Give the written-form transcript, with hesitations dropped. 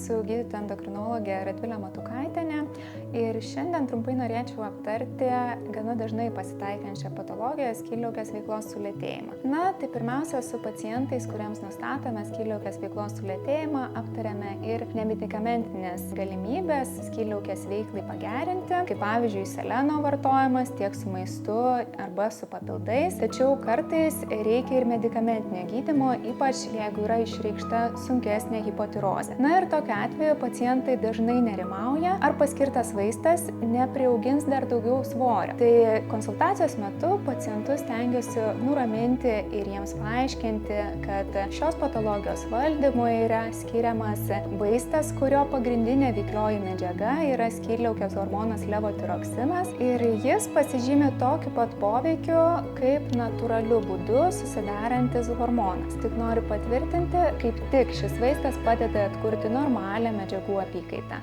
esu gydytoja endokrinologė Radvilė Matukaitienė ir šiandien trumpai norėčiau aptarti gana dažnai pasitaikančią patologiją skydliaukės veiklos sulėtėjimą. Tai pirmiausia, su pacientais, kuriems nustatome skydliaukės veiklos sulėtėjimą, aptariame ir nemedikamentinės galimybės skydliaukės veiklai pagerinti, kaip pavyzdžiui seleno vartojimas tiek su maistu arba su papildais, tačiau kartais reikia ir medikamentinio gydymo, ypač jeigu yra išreikšta sunkesnė hipotirozė. Ir tokiu atveju pacientai dažnai nerimauja, ar paskirtas vaistas nepriaugins dar daugiau svorio. Tai konsultacijos metu pacientus stengiuosi nuraminti ir jiems paaiškinti, kad šios patologijos valdymui yra skiriamas vaistas, kurio pagrindinė veiklioji medžiaga yra skydliaukės hormonas levotiroksinas ir jis pasižymi tokiu pat poveikiu kaip natūraliu būdu susidarantis hormonas. Tik noriu patvirtinti, kaip tik šis vaistas padeda atkurti normalią medžiagų apykaitą.